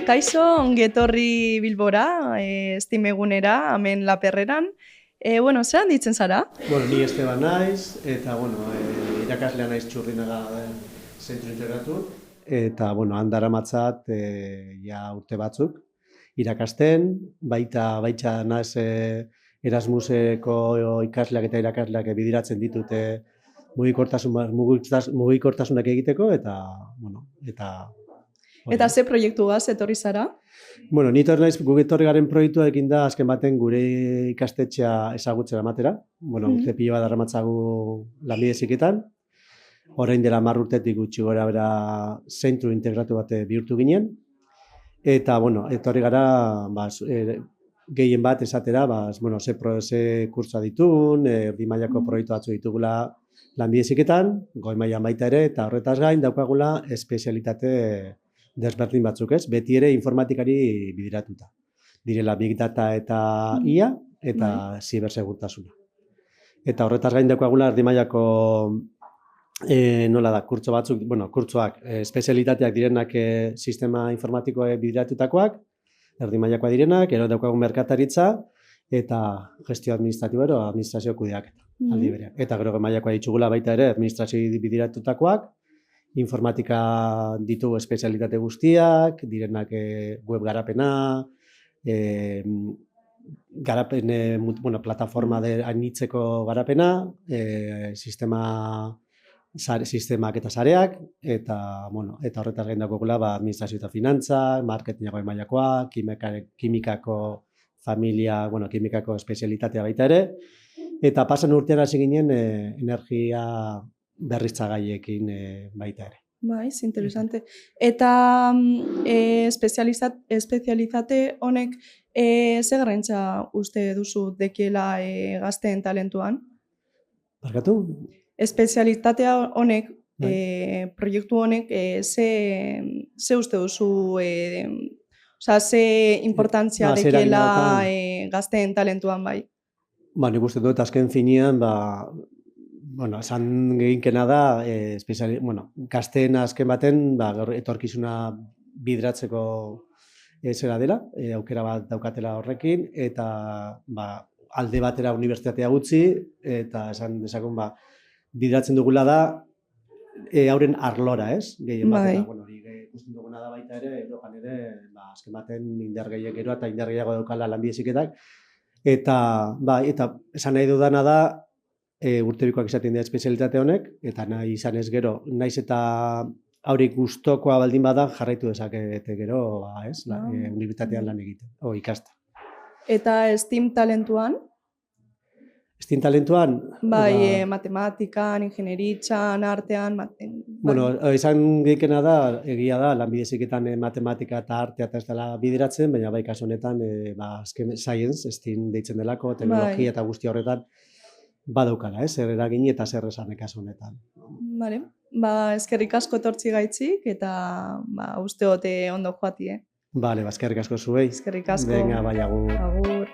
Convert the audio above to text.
Kaixo, ongi etorri Bilbora, STEAM egunera, hemen Laperreran. Zeran ditzen zara? Ni Esteban naiz, eta irakaslea naiz Txurrinaga zentro integratu. Eta han daramatzat ja urte batzuk irakasten, baita naiz Erasmuseko ikasleak eta irakasleak bidiratzen ditute mugikotasunak egiteko, Eta ze proiektuaz etorri zara? Ni etorri naiz, guk etorri garen proiektua ekin da azken baten gure ikastetxea ezagutzera ematera. Urte pilo bat darramatzagu lanbide heziketan. Orain dela 10 urtetik gutxi gora bera zentru integratu bat bihurtu ginen. Eta, etorri gara gehien bat esatera, ze kurtsoa ditun, erdi mailako proiektu batzu ditugula lanbide heziketan, goi mailan baita ere, eta horretaz gain daukagula espezialitate desberdin batzuk, ez? Beti ere informatikari bidiratuta. Direla Big Data eta IA eta zibersegurtasuna. Eta horretaz gain daukagula erdi mailako kurtso batzuk, kurtsoak espezialitateak direnak sistema informatikoa bidiratutakoak, erdi mailakoa direnak, gero daukagun merkataritza eta gestio administratibo administrazio kudeaketa. Aldi berean. Eta gero mailakoa ditugula baita ere administrazio bidiratutakoak, informatika ditugu espezialitate guztiak, direnak web garapena, plataforma anitzeko garapena, sistemak eta sareak, eta horretaz gain daukagula administrazio eta finantza, marketingako mailakoa, kimikako familia, kimikako espezialitatea baita ere, eta pasan urtean hasi ginen energia berriztagaiekin baita ere. Interesante. Eta espezialitate honek ze garrantza uste duzu dekiela gazteen talentuan? Barkatu? Espezialitatea honek, proiektu honek, ze uste duzu, ze importantzia dekiela gazteen talentuan bai? Nik uste dut azken finean, esan gehinkena da, gazteen azken baten etorkizuna bideratzeko zera dela, aukera bat daukatela horrekin, eta alde batera unibertsitatea gutxi, eta esan dezakun bideratzen dugula da hauren arlora, ez? Gehien bat, eta hori ikusten duguna da baita ere, Europan ere, azken baten indar gehiago eta indar gehiago daukala lanbide heziketak, eta esan nahi dudana da, urtebikoak izaten dira espezialitate honek, eta nahi izan ez gero, naiz eta haurik gustokoa baldin bada jarraitu dezakete gero, unibertsitatean lan egiten, ikasten. Eta STEAM talentuan? STEAM talentuan? Matematikan, ingenieritzan, artean... Izan gehiakena da, egia da, lanbide heziketan matematika eta artea eta ez dela bideratzen, baina kasu honetan, science, STEAM deitzen delako, teknologia eta guzti horretan, badaukala, zer eragin eta zer esan kasu honetan. Eskerrik asko etortzi gaitzik, eta uste ote ondo joatie. Eskerrik asko zuei. Eskerrik asko. Venga, bai, agur. Agur.